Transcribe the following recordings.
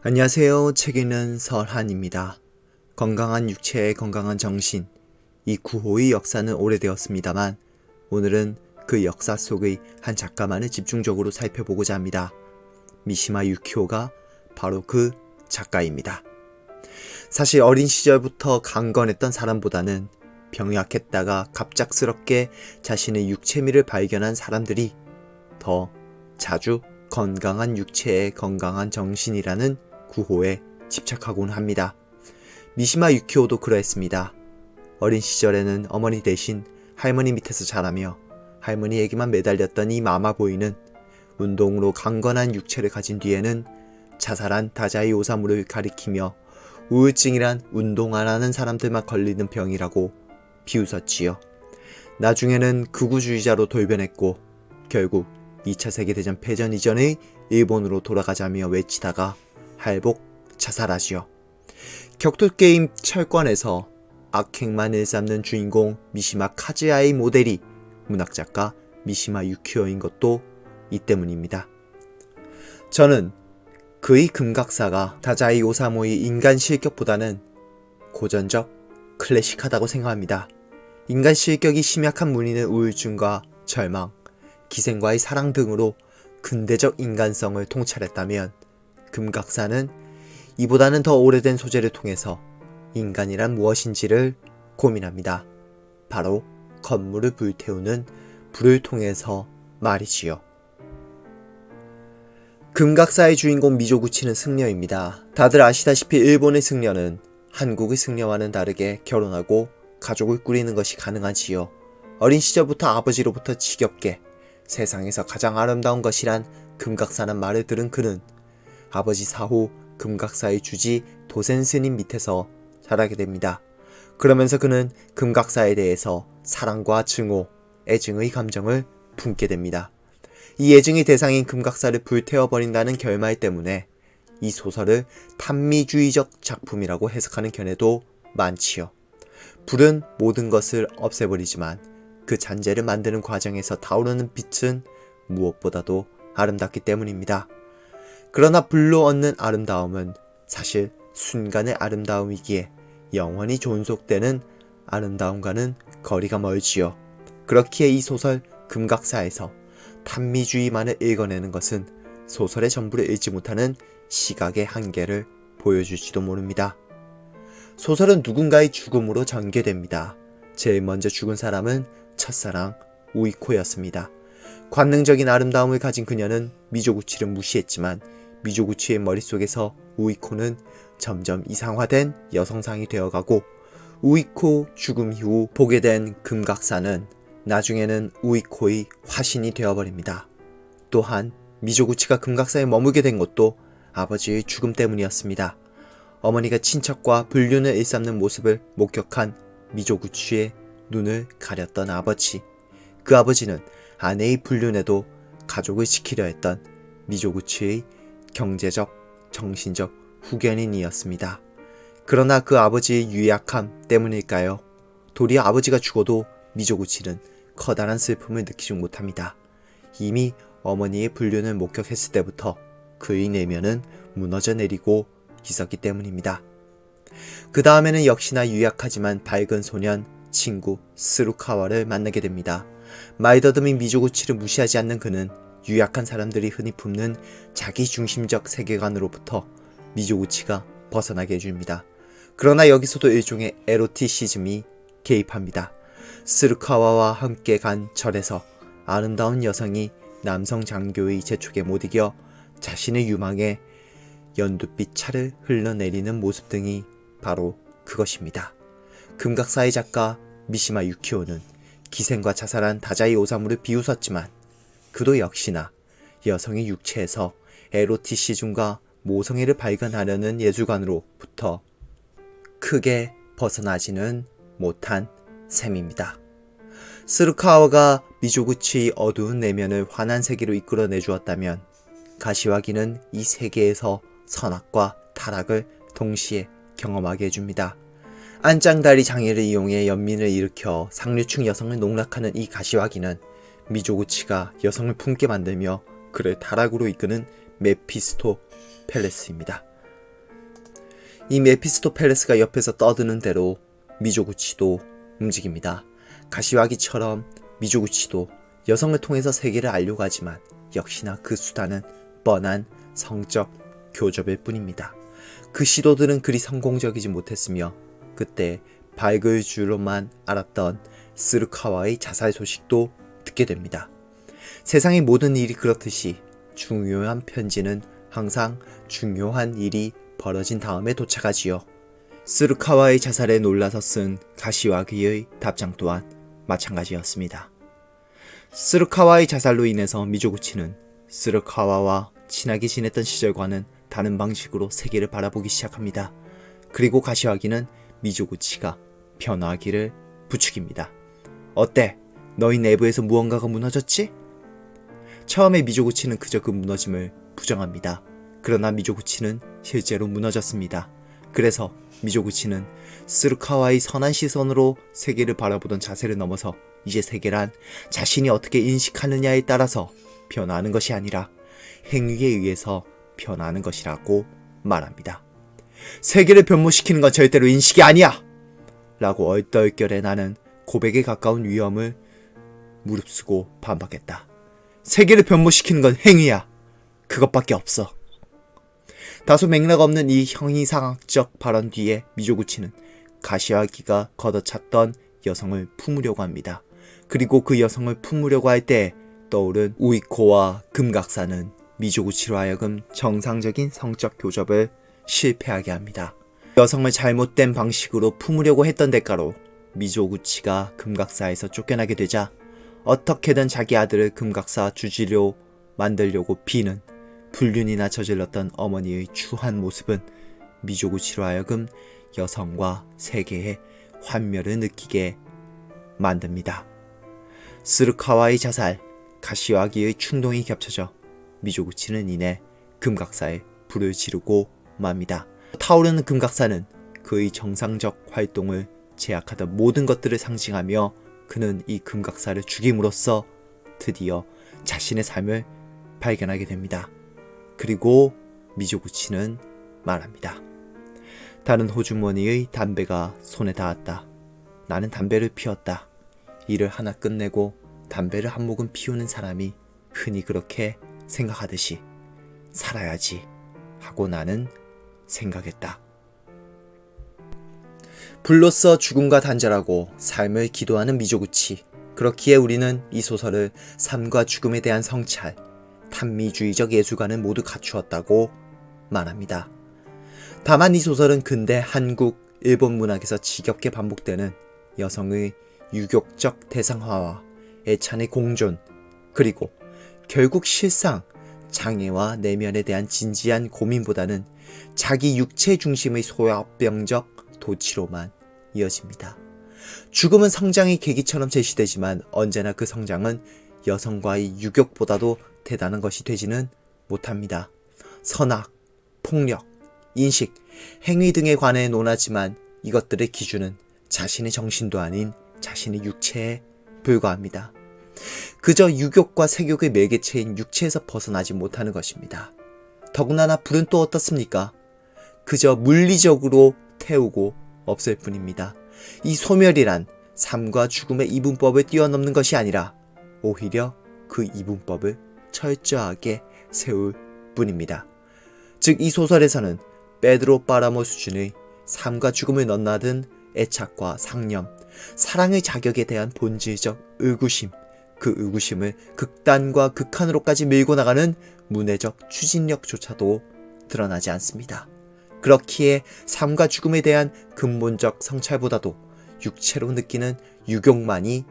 안녕하세요. 책 읽는 설한입니다. 건강한 육체에 건강한 정신, 이 구호의 역사는 오래되었습니다만 오늘은 그 역사 속의 한 작가만을 집중적으로 살펴보고자 합니다. 미시마 유키오가 바로 그 작가입니다. 사실 어린 시절부터 강건했던 사람보다는 병약했다가 갑작스럽게 자신의 육체미를 발견한 사람들이 더 자주 건강한 육체에 건강한 정신이라는 구호에 집착하곤 합니다. 미시마 유키오도 그러했습니다. 어린 시절에는 어머니 대신 할머니 밑에서 자라며 할머니에게만 매달렸던 이 마마보이는 운동으로 강건한 육체를 가진 뒤에는 자살한 다자이 오사무를 가리키며 우울증이란 운동 안 하는 사람들만 걸리는 병이라고 비웃었지요. 나중에는 극우주의자로 돌변했고 결국 2차 세계대전 패전 이전의 일본으로 돌아가자며 외치다가 할복 자살하지요. 격투게임 철권에서 악행만 일삼는 주인공 미시마 카즈야의 모델이 문학작가 미시마 유키오인 것도 이 때문입니다. 저는 그의 금각사가 다자이 오사무의 인간 실격보다는 고전적, 클래식하다고 생각합니다. 인간 실격이 심약한 문의는 우울증과 절망, 기생과의 사랑 등으로 근대적 인간성을 통찰했다면 금각사는 이보다는 더 오래된 소재를 통해서 인간이란 무엇인지를 고민합니다. 바로 건물을 불태우는 불을 통해서 말이지요. 금각사의 주인공 미조구치는 승려입니다. 다들 아시다시피 일본의 승려는 한국의 승려와는 다르게 결혼하고 가족을 꾸리는 것이 가능하지요. 어린 시절부터 아버지로부터 지겹게 세상에서 가장 아름다운 것이란 금각사란 말을 들은 그는 아버지 사후 금각사의 주지 도센 스님 밑에서 자라게 됩니다. 그러면서 그는 금각사에 대해서 사랑과 증오, 애증의 감정을 품게 됩니다. 이 애증의 대상인 금각사를 불태워버린다는 결말 때문에 이 소설을 탄미주의적 작품이라고 해석하는 견해도 많지요. 불은 모든 것을 없애버리지만 그 잔재를 만드는 과정에서 타오르는 빛은 무엇보다도 아름답기 때문입니다. 그러나 불로 얻는 아름다움은 사실 순간의 아름다움이기에 영원히 존속되는 아름다움과는 거리가 멀지요. 그렇기에 이 소설 금각사에서 탄미주의만을 읽어내는 것은 소설의 전부를 읽지 못하는 시각의 한계를 보여줄지도 모릅니다. 소설은 누군가의 죽음으로 전개됩니다. 제일 먼저 죽은 사람은 첫사랑 우이코였습니다. 관능적인 아름다움을 가진 그녀는 미조구치를 무시했지만 미조구치의 머릿속에서 우이코는 점점 이상화된 여성상이 되어가고 우이코 죽음 이후 보게 된 금각사는 나중에는 우이코의 화신이 되어버립니다. 또한 미조구치가 금각사에 머물게 된 것도 아버지의 죽음 때문이었습니다. 어머니가 친척과 불륜을 일삼는 모습을 목격한 미조구치의 눈을 가렸던 아버지. 그 아버지는 아내의 불륜에도 가족을 지키려 했던 미조구치의 경제적, 정신적 후견인이었습니다. 그러나 그 아버지의 유약함 때문일까요? 도리어 아버지가 죽어도 미조구치는 커다란 슬픔을 느끼지 못합니다. 이미 어머니의 불륜을 목격했을 때부터 그의 내면은 무너져 내리고 있었기 때문입니다. 그 다음에는 역시나 유약하지만 밝은 소년 친구 스루카와를 만나게 됩니다. 말더듬인 미조구치를 무시하지 않는 그는 유약한 사람들이 흔히 품는 자기중심적 세계관으로부터 미조구치가 벗어나게 해줍니다. 그러나 여기서도 일종의 에로티시즘이 개입합니다. 스루카와와 함께 간 절에서 아름다운 여성이 남성 장교의 재촉에 못 이겨 자신의 유망에 연두빛 차를 흘러내리는 모습 등이 바로 그것입니다. 금각사의 작가 미시마 유키오는 기생과 자살한 다자이 오사무를 비웃었지만 그도 역시나 여성의 육체에서 에로티시즘과 모성애를 발견하려는 예술관으로부터 크게 벗어나지는 못한 셈입니다. 스루카와가 미조구치의 어두운 내면을 환한 세계로 이끌어내 주었다면 가시와기는 이 세계에서 선악과 타락을 동시에 경험하게 해줍니다. 안짱다리 장애를 이용해 연민을 일으켜 상류층 여성을 농락하는 이 가시와기는 미조구치가 여성을 품게 만들며 그를 타락으로 이끄는 메피스토 펠레스입니다. 이 메피스토펠레스가 옆에서 떠드는 대로 미조구치도 움직입니다. 가시와기처럼 미조구치도 여성을 통해서 세계를 알려고 하지만 역시나 그 수단은 뻔한 성적 교접일 뿐입니다. 그 시도들은 그리 성공적이지 못했으며 그때 밝을 줄로만 알았던 스루카와의 자살 소식도 듣게 됩니다. 세상의 모든 일이 그렇듯이 중요한 편지는 항상 중요한 일이 벌어진 다음에 도착하지요. 스루카와의 자살에 놀라서 쓴 가시와기의 답장 또한 마찬가지였습니다. 스루카와의 자살로 인해서 미조구치는 스루카와와 친하게 지냈던 시절과는 다른 방식으로 세계를 바라보기 시작합니다. 그리고 가시와기는 미조구치가 변화하기를 부추깁니다. 어때? 너희 내부에서 무언가가 무너졌지? 처음에 미조구치는 그저 그 무너짐을 부정합니다. 그러나 미조구치는 실제로 무너졌습니다. 그래서 미조구치는 스루카와의 선한 시선으로 세계를 바라보던 자세를 넘어서 이제 세계란 자신이 어떻게 인식하느냐에 따라서 변화하는 것이 아니라 행위에 의해서 변화하는 것이라고 말합니다. 세계를 변모시키는 건 절대로 인식이 아니야! 라고 얼떨결에 나는 고백에 가까운 위험을 무릅쓰고 반박했다. 세계를 변모시키는 건 행위야. 그것밖에 없어. 다소 맥락 없는 이 형이상학적 발언 뒤에 미조구치는 가시와기가 걷어찼던 여성을 품으려고 합니다. 그리고 그 여성을 품으려고 할 때 떠오른 우이코와 금각사는 미조구치로 하여금 정상적인 성적 교접을 실패하게 합니다. 여성을 잘못된 방식으로 품으려고 했던 대가로 미조구치가 금각사에서 쫓겨나게 되자 어떻게든 자기 아들을 금각사 주지로 만들려고 비는 불륜이나 저질렀던 어머니의 추한 모습은 미조구치로 하여금 여성과 세계의 환멸을 느끼게 만듭니다. 스루카와의 자살, 가시와기의 충동이 겹쳐져 미조구치는 이내 금각사에 불을 지르고 맙니다. 타오르는 금각사는 그의 정상적 활동을 제약하던 모든 것들을 상징하며 그는 이 금각사를 죽임으로써 드디어 자신의 삶을 발견하게 됩니다. 그리고 미조구치는 말합니다. 다른 호주머니의 담배가 손에 닿았다. 나는 담배를 피웠다. 일을 하나 끝내고 담배를 한 모금 피우는 사람이 흔히 그렇게 생각하듯이 살아야지 하고 나는 생각했다. 불로써 죽음과 단절하고 삶을 기도하는 미조구치. 그렇기에 우리는 이 소설을 삶과 죽음에 대한 성찰, 탄미주의적 예술관을 모두 갖추었다고 말합니다. 다만 이 소설은 근대 한국, 일본 문학에서 지겹게 반복되는 여성의 유격적 대상화와 애찬의 공존, 그리고 결국 실상, 장애와 내면에 대한 진지한 고민보다는 자기 육체 중심의 소화병적 도취로만 이어집니다. 죽음은 성장의 계기처럼 제시되지만 언제나 그 성장은 여성과의 유격보다도 대단한 것이 되지는 못합니다. 선악, 폭력, 인식, 행위 등에 관해 논하지만 이것들의 기준은 자신의 정신도 아닌 자신의 육체에 불과합니다. 그저 유격과 색욕의 매개체인 육체에서 벗어나지 못하는 것입니다. 더군다나 불은 또 어떻습니까? 그저 물리적으로 태우고 없을 뿐입니다. 이 소멸이란 삶과 죽음의 이분법을 뛰어넘는 것이 아니라 오히려 그 이분법을 철저하게 세울 뿐입니다. 즉 이 소설에서는 페드로 파라모 수준의 삶과 죽음을 넘나든 애착과 상념, 사랑의 자격에 대한 본질적 의구심, 그 의구심을 극단과 극한으로까지 밀고 나가는 문해적 추진력조차도 드러나지 않습니다. 그렇기에 삶과 죽음에 대한 근본적 성찰보다도 육체로 느끼는 유격만이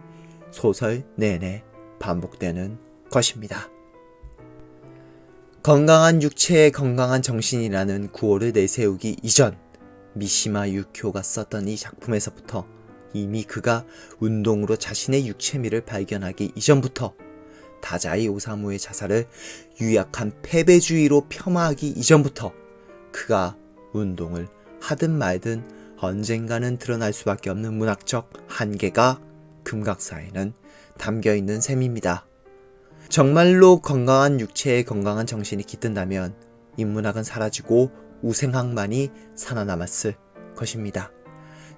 소설 내내 반복되는 것입니다. 건강한 육체에 건강한 정신이라는 구호를 내세우기 이전 미시마 유쿄가 썼던 이 작품에서부터 이미 그가 운동으로 자신의 육체미를 발견하기 이전부터 다자이 오사무의 자살을 유약한 패배주의로 폄하하기 이전부터 그가 운동을 하든 말든 언젠가는 드러날 수밖에 없는 문학적 한계가 금각사에는 담겨있는 셈입니다. 정말로 건강한 육체에 건강한 정신이 깃든다면 인문학은 사라지고 우생학만이 살아남았을 것입니다.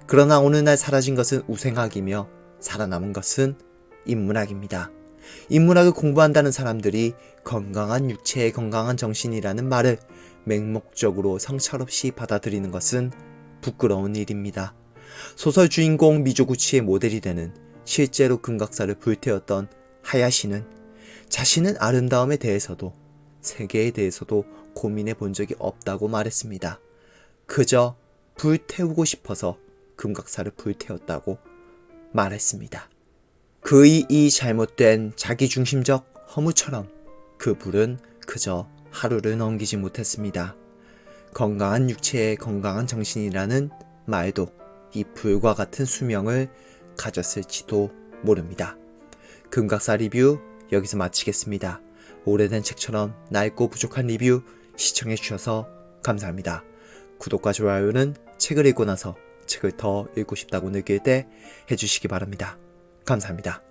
그러나 어느 날 사라진 것은 우생학이며 살아남은 것은 인문학입니다. 인문학을 공부한다는 사람들이 건강한 육체에 건강한 정신이라는 말을 맹목적으로 성찰 없이 받아들이는 것은 부끄러운 일입니다. 소설 주인공 미조구치의 모델이 되는 실제로 금각사를 불태웠던 하야시는 자신은 아름다움에 대해서도 세계에 대해서도 고민해 본 적이 없다고 말했습니다. 그저 불태우고 싶어서 금각사를 불태웠다고 말했습니다. 그의 이 잘못된 자기중심적 허무처럼 그 불은 그저 하루를 넘기지 못했습니다. 건강한 육체에 건강한 정신이라는 말도 이 불과 같은 수명을 가졌을지도 모릅니다. 금각사 리뷰 여기서 마치겠습니다. 오래된 책처럼 낡고 부족한 리뷰 시청해주셔서 감사합니다. 구독과 좋아요는 책을 읽고 나서 책을 더 읽고 싶다고 느낄 때 해주시기 바랍니다. 감사합니다.